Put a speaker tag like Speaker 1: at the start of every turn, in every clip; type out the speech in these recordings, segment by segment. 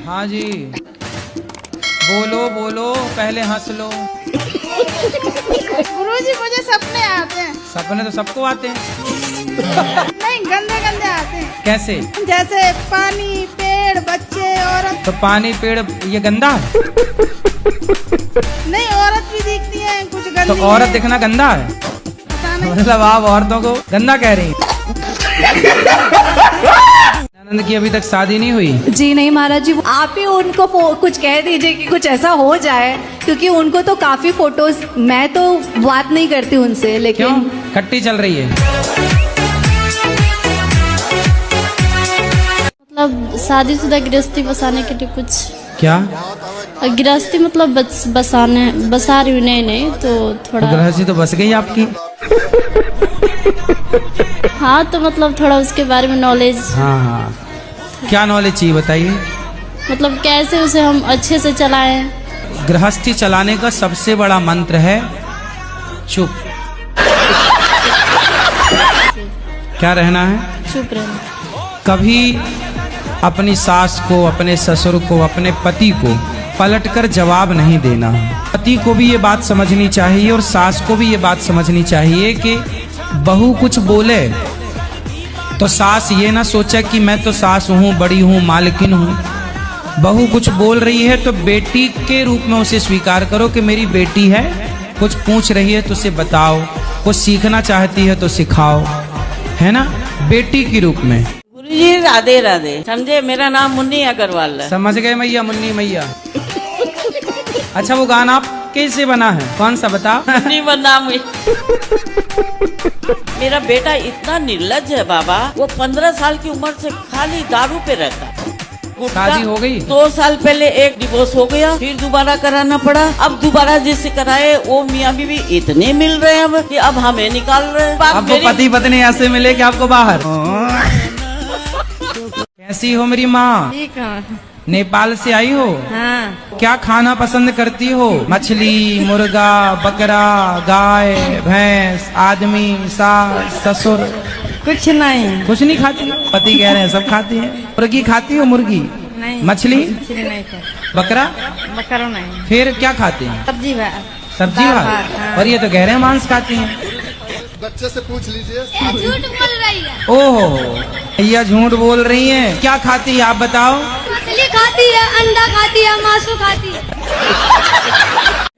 Speaker 1: हाँ जी, बोलो बोलो, पहले हंस लो।
Speaker 2: गुरुजी मुझे सपने आते हैं।
Speaker 1: सपने तो सबको आते हैं।
Speaker 2: नहीं, गंदे गंदे आते हैं।
Speaker 1: कैसे?
Speaker 2: जैसे पानी, पेड़, बच्चे, औरत।
Speaker 1: तो पानी पेड़ ये गंदा है?
Speaker 2: नहीं, औरत भी दिखती है कुछ गंदी।
Speaker 1: तो औरत
Speaker 2: है।
Speaker 1: दिखना गंदा है?
Speaker 2: पता नहीं।
Speaker 1: मतलब आप औरतों को गंदा कह रही हैं? आनंद की अभी तक शादी नहीं हुई?
Speaker 3: जी नहीं महाराज जी, आप ही उनको कुछ कह दीजिए कि कुछ ऐसा हो जाए, क्योंकि उनको तो काफी फोटोज, मैं तो बात नहीं करती उनसे, लेकिन
Speaker 1: क्यों? खट्टी चल रही है?
Speaker 4: मतलब शादीशुदा गृहस्थी बसाने के लिए कुछ।
Speaker 1: क्या
Speaker 4: गृहस्थी मतलब बसा रही हूँ। नहीं तो थोड़ा।
Speaker 1: गृहस्थी तो बस गई आपकी।
Speaker 4: हाँ, तो मतलब थोड़ा उसके बारे में नॉलेज।
Speaker 1: हाँ हाँ, क्या नॉलेज चाहिए बताइए?
Speaker 4: मतलब कैसे उसे हम अच्छे से चलाएं।
Speaker 1: गृहस्थी चलाने का सबसे बड़ा मंत्र है चुप। क्या रहना है?
Speaker 4: चुप रहना।
Speaker 1: कभी अपनी सास को, अपने ससुर को, अपने पति को पलटकर जवाब नहीं देना। पति को भी ये बात समझनी चाहिए और सास को भी ये बात समझनी चाहिए कि बहू कुछ बोले तो सास ये ना सोचे कि मैं तो सास हूँ, बड़ी हूँ, मालकिन हूँ। बहू कुछ बोल रही है तो बेटी के रूप में उसे स्वीकार करो कि मेरी बेटी है, कुछ पूछ रही है तो उसे बताओ, कुछ सीखना चाहती है तो सिखाओ, है ना, बेटी के रूप में।
Speaker 5: गुरुजी राधे राधे। समझे, मेरा नाम मुन्नी अग्रवाल है।
Speaker 1: समझ गए मैया, मुन्नी मैया। अच्छा, वो गाना आप कैसे बना है, कौन सा बताओ?
Speaker 5: मुन्नी बना मेरा बेटा इतना निर्लज है बाबा, वो 15 साल की उम्र से खाली दारू पे रहता।
Speaker 1: शादी हो गई?
Speaker 5: 2 साल पहले एक डिवोर्स हो गया, फिर दोबारा कराना पड़ा। अब दोबारा जिससे कराए वो मियाँ बीवी इतने मिल रहे हैं अब कि अब हमें निकाल रहे हैं।
Speaker 1: आपको पति पत्नी ऐसे मिले कि आपको बाहर। कैसी हो मेरी माँ?
Speaker 2: ठीक है।
Speaker 1: नेपाल से आई हो?
Speaker 2: हाँ।
Speaker 1: क्या खाना पसंद करती हो? मछली, मुर्गा, बकरा, गाय, भैंस, आदमी, सास, ससुर?
Speaker 2: कुछ नहीं।
Speaker 1: कुछ नहीं खाती? पति कह रहे हैं सब खाती है। मुर्गी खाती हो? मुर्गी
Speaker 2: नहीं।
Speaker 1: मछली
Speaker 2: नहीं खाते।
Speaker 1: बकरा?
Speaker 2: बकरा नहीं।
Speaker 1: फिर क्या खाते हैं?
Speaker 2: सब्जी भात।
Speaker 1: सब्जी
Speaker 2: दाल
Speaker 1: भात।
Speaker 2: भात, हाँ।
Speaker 1: और ये तो कह रहे हैं मांस खाती हैं।
Speaker 6: बच्चे से पूछ लीजिए।
Speaker 4: झूठ बोल रही है।
Speaker 1: ओहो, भैया झूठ बोल रही हैं। क्या खाती है आप बताओ?
Speaker 4: मछली खाती है, अंडा खाती है, मांस खाती है।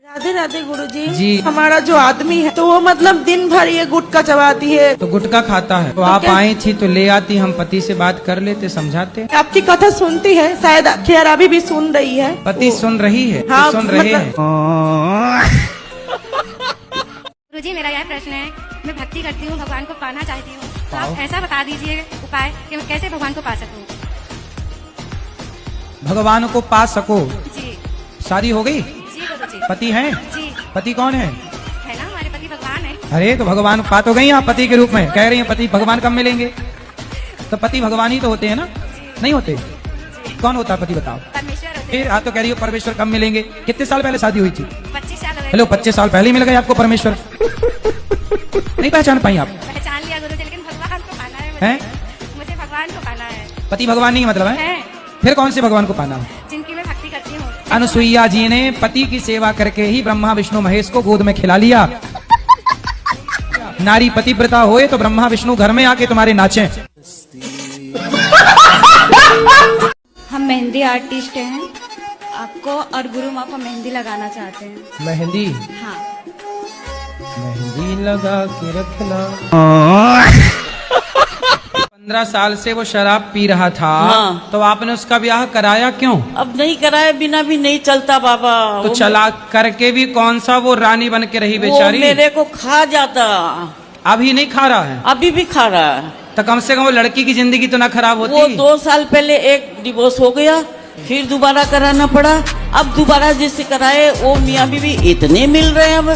Speaker 2: राधे राधे गुरुजी।
Speaker 1: जी।
Speaker 2: हमारा जो आदमी है तो वो मतलब दिन भर ये गुटखा चबाती है।
Speaker 1: तो गुटखा खाता है तो आप आई थी तो ले आती, हम पति से बात कर लेते, समझाते।
Speaker 2: आपकी कथा सुनती है, शायद खैर अभी भी सुन रही है।
Speaker 1: पति सुन रही है?
Speaker 2: हाँ,
Speaker 1: सुन रहे हैं।
Speaker 7: गुरुजी, मेरा यह प्रश्न है, मैं भक्ति करती हूँ, भगवान को पाना चाहती हूँ, तो आप ऐसा बता दीजिए उपाय कि मैं कैसे भगवान को पा सकूँ।
Speaker 1: भगवान को पा सको?
Speaker 7: जी।
Speaker 1: शादी हो गई?
Speaker 7: जी गुरुजी।
Speaker 1: पति है?
Speaker 7: जी।
Speaker 1: पति कौन है?
Speaker 7: है ना, हमारे पति भगवान है।
Speaker 1: अरे तो भगवान पा तो गई आप पति के रूप में, कह रही हैं पति भगवान कब मिलेंगे? तो पति भगवान ही तो होते हैं ना? नहीं होते? कौन होता है पति बताओ?
Speaker 7: परमेश्वर होते
Speaker 1: फिर आप तो कह रही हो परमेश्वर कब मिलेंगे? कितने साल पहले शादी हुई थी?
Speaker 7: 25 साल हो गए।
Speaker 1: हेलो, 25 साल पहले ही मिल गए आपको परमेश्वर? नहीं पहचान पाई आप?
Speaker 7: पहचान लिया गुरुजी, लेकिन भगवान को पाना है
Speaker 1: हैं?
Speaker 7: मुझे भगवान को पाना है।
Speaker 1: पति भगवान नहीं मतलब है?
Speaker 7: है,
Speaker 1: फिर कौन से भगवान को पाना है?
Speaker 7: जिनकी मैं भक्ति करती हूँ।
Speaker 1: अनुसुईया जी ने पति की सेवा करके ही ब्रह्मा विष्णु महेश को गोद में खिला लिया। नारी पतिव्रता होए तो ब्रह्मा विष्णु घर में आके तुम्हारे नाचे।
Speaker 3: हम मेहंदी आर्टिस्ट हैं, आपको और गुरु माँ को मेहंदी लगाना चाहते हैं।
Speaker 1: मेहंदी?
Speaker 3: हाँ।
Speaker 1: मेहंदी लगा के रखना। 15 साल से वो शराब पी रहा था।
Speaker 5: हाँ।
Speaker 1: तो आपने उसका ब्याह कराया क्यों?
Speaker 5: अब नहीं कराए बिना भी नहीं चलता बाबा।
Speaker 1: तो चला करके भी कौन सा वो रानी बन के रही
Speaker 5: वो
Speaker 1: बेचारी?
Speaker 5: मेरे को खा जाता।
Speaker 1: अभी नहीं खा रहा है?
Speaker 5: अभी भी खा रहा है।
Speaker 1: तो कम से कम वो लड़की की जिंदगी तो ना खराब होती?
Speaker 5: वो 2 साल पहले एक डिवोर्स हो गया, फिर दोबारा कराना पड़ा। अब दोबारा जिससे कराए वो मियाँ बीवी इतने मिल रहे हैं अब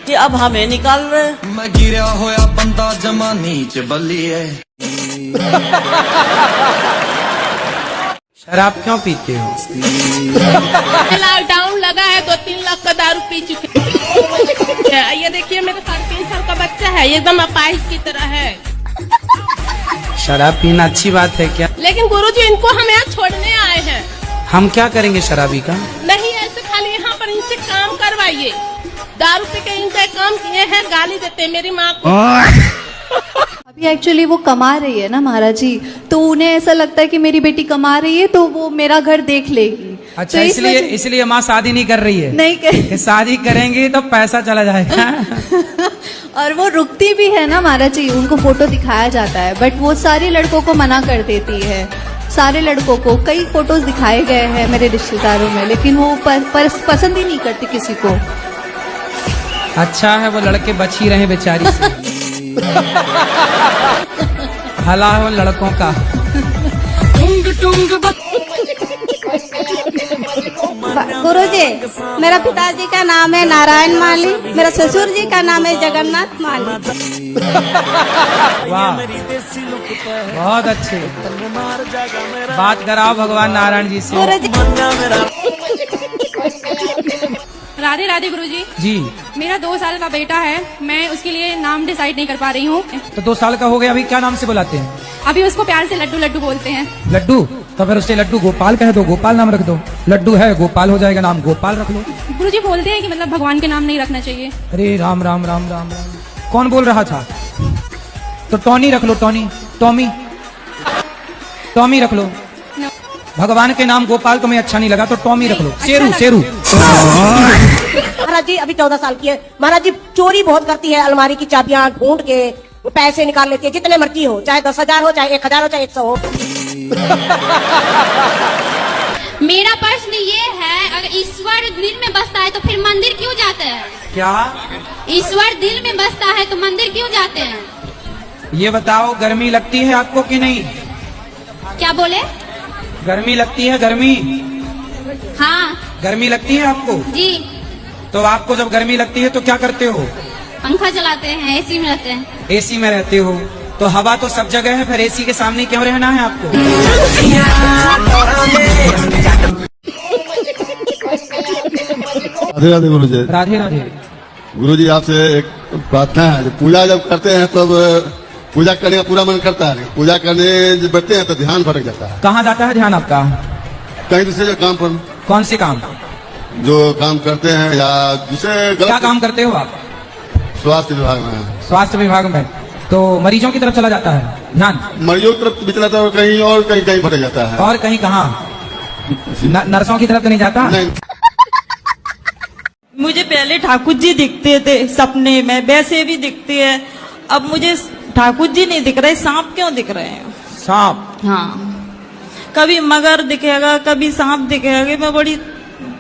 Speaker 5: कि अब हमें निकाल रहे हैं।
Speaker 8: मैं गिरा होया बंदा जमा नीच बली है।
Speaker 1: शराब क्यों पीते हो?
Speaker 9: लॉकडाउन लगा है, 2-3 लाख का दारू पी चुके हैं। ये देखिए, मेरा 3.5 साल का बच्चा है, एकदम अपाहिज की तरह है।
Speaker 1: शराब पीना अच्छी बात है क्या?
Speaker 9: लेकिन गुरुजी, इनको हम यहाँ छोड़ने आए हैं।
Speaker 1: हम क्या करेंगे शराबी का?
Speaker 9: नहीं, ऐसे खाली यहाँ पर इनसे काम करवाइए। दारू पी के इनका काम किए हैं, गाली देते हैं मेरी माँ को।
Speaker 3: अभी एक्चुअली वो कमा रही है ना महाराज जी, तो उन्हें ऐसा लगता है कि मेरी बेटी कमा रही है तो वो मेरा घर देख लेगी।
Speaker 1: अच्छा,
Speaker 3: तो इस
Speaker 1: इसलिए माँ शादी नहीं कर रही है?
Speaker 3: नहीं कर
Speaker 1: शादी करेंगी तो पैसा चला जाएगा।
Speaker 3: और वो रुकती भी है ना महाराज जी, उनको फोटो दिखाया जाता है बट वो सारे लड़कों को मना कर देती है। सारे लड़कों को कई फोटोज दिखाए गए हैं मेरे रिश्तेदारों में, लेकिन वो पसंद ही नहीं करती किसी को।
Speaker 1: अच्छा है वो लड़के बच ही रहे बेचारी से। भला है वो लड़कों का।
Speaker 7: गुरुजी, मेरा पिताजी का नाम है नारायण माली, मेरा ससुर जी का नाम है जगन्नाथ माली।
Speaker 1: वाह, बहुत अच्छे। बात कराओ भगवान नारायण जी से।
Speaker 7: राधे राधे गुरुजी।
Speaker 1: जी,
Speaker 7: मेरा 2 साल का बेटा है, मैं उसके लिए नाम डिसाइड नहीं कर पा रही हूँ।
Speaker 1: तो 2 साल का हो गया, अभी क्या नाम से बुलाते हैं?
Speaker 7: अभी उसको प्यार से लड्डू लड्डू बोलते हैं।
Speaker 1: लड्डू? तो फिर उससे लड्डू गोपाल कह दो, गोपाल नाम रख दो। लड्डू है, गोपाल हो जाएगा, नाम गोपाल रख लो।
Speaker 7: गुरुजी बोलते हैं कि मतलब भगवान के नाम नहीं रखना चाहिए।
Speaker 1: अरे राम राम राम राम राम, कौन बोल रहा था? तो टॉनी रख लो, टॉनी, टॉमी, टॉमी रख लो। भगवान के नाम गोपाल तुम्हें अच्छा नहीं लगा तो टॉमी रख लो। शेरू, शेरू।
Speaker 10: महाराज जी अभी 14 साल की है। महाराज जी चोरी बहुत करती है, अलमारी की चाबियां ढूंढ के पैसे निकाल लेती है, जितने मर्जी हो, चाहे 10,000 हो, चाहे 1,000 हो, चाहे 100 हो।
Speaker 11: मेरा प्रश्न ये है, अगर ईश्वर दिल में बसता है तो फिर मंदिर क्यों जाते हैं?
Speaker 1: क्या?
Speaker 11: ईश्वर दिल में बसता है तो मंदिर क्यों जाते हैं?
Speaker 1: ये बताओ, गर्मी लगती है आपको कि नहीं?
Speaker 11: क्या बोले?
Speaker 1: गर्मी लगती है? गर्मी?
Speaker 11: हाँ
Speaker 1: गर्मी लगती है आपको?
Speaker 11: जी।
Speaker 1: तो आपको जब गर्मी लगती है तो क्या करते हो?
Speaker 11: पंखा चलाते हैं, एसी में रहते हैं।
Speaker 1: एसी में रहते हो तो हवा तो सब जगह है, फिर एसी के सामने क्यों रहना है आपको?
Speaker 6: राधे राधे गुरुजी।
Speaker 1: राधे राधे।
Speaker 6: गुरुजी आपसे एक प्रार्थना है, जब पूजा जब करते हैं तब पूजा करने का पूरा मन करता है, पूजा करने जब बैठते हैं तो ध्यान भटक जाता है।
Speaker 1: कहाँ जाता है ध्यान आपका?
Speaker 6: कहीं दूसरे जो काम पर,
Speaker 1: कौन से काम?
Speaker 6: जो काम करते हैं या दूसरे
Speaker 1: क्या
Speaker 6: गलत
Speaker 1: काम करते हो आप?
Speaker 6: स्वास्थ्य विभाग में।
Speaker 1: स्वास्थ्य विभाग में, तो मरीजों की तरफ चला जाता है ध्यान?
Speaker 6: मरीजों की तरफ भी चला जाता है, कहीं और कहीं कहीं भटक जाता है।
Speaker 1: और कहीं कहाँ? नर्सों की तरफ तो नहीं जाता?
Speaker 6: नहीं।
Speaker 5: मुझे पहले ठाकुर जी दिखते थे सपने में, वैसे भी दिखते हैं। अब मुझे ठाकुर जी नहीं दिख रहे, सांप क्यों दिख रहे हैं?
Speaker 1: सांप?
Speaker 5: हाँ, कभी मगर दिखेगा, कभी सांप दिखेगा, मैं बड़ी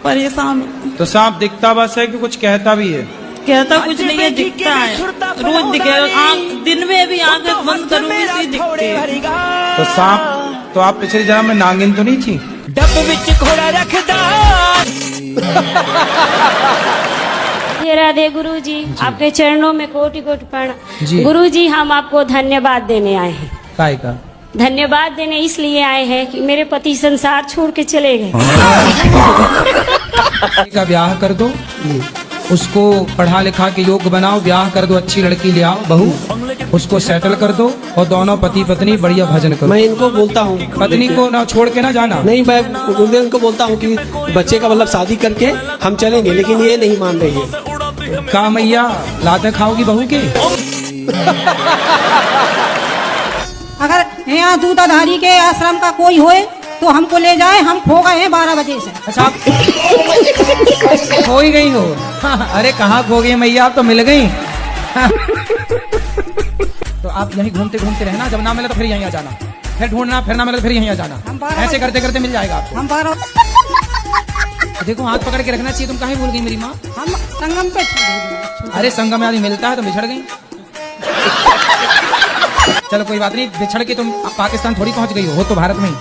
Speaker 5: परेशान हूँ।
Speaker 1: तो सांप दिखता बस है कि कुछ कहता भी है?
Speaker 5: कहता कुछ नहीं है, दिखता है, रोज दिखेगा। दिन में भी आंखें बंद करूंगी इसी दिखते हैं।
Speaker 1: तो सांप, तो आप पिछले जन्म में नागिन तो नहीं थी?
Speaker 8: डब विच घोड़ा रखदा।
Speaker 11: राधे राधे गुरु जी, आपके चरणों में कोटि कोटि प्रणाम।
Speaker 1: जी।
Speaker 11: गुरु जी, हम आपको धन्यवाद देने आए हैं।
Speaker 1: काय का?
Speaker 11: धन्यवाद देने इसलिए आए हैं कि मेरे पति संसार छोड़ के चले गए।
Speaker 1: का ब्याह कर दो, उसको पढ़ा लिखा के योग्य बनाओ, ब्याह कर दो, अच्छी लड़की ले आओ बहू, उसको सेटल कर दो और दोनों पति पत्नी बढ़िया भजन करो।
Speaker 12: मैं इनको बोलता हूँ
Speaker 1: पत्नी को ना छोड़ के ना जाना।
Speaker 12: नहीं, मैं गुरुदेव इनको बोलता हूँ कि बच्चे का मतलब शादी करके हम चलेंगे, लेकिन ये नहीं मान रही है।
Speaker 1: का मैया लाते खाओगी बहू के?
Speaker 2: अगर यहाँ दूधाधारी के आश्रम का कोई होए तो हमको ले जाए, हम खो गए हैं 12 बजे से।
Speaker 1: अच्छा, आप खो ही गई हो? अरे कहाँ खो गई मैया, आप तो मिल गई। तो आप यहीं घूमते घूमते रहना, जब ना मिले तो फिर यहीं आ जाना, फिर ढूंढना, फिर ना मिले तो फिर यहीं आ जाना। ऐसे करते करते मिल जाएगा आपको।
Speaker 2: हम 12
Speaker 1: देखो हाथ पकड़ के रखना चाहिए। तुम काहे भूल गई मेरी माँ?
Speaker 2: हम संगम पे।
Speaker 1: अरे संगम में आदमी मिलता है तो बिछड़ गई। चलो कोई बात नहीं, बिछड़ के तुम पाकिस्तान थोड़ी पहुंच गई हो तो भारत में ही।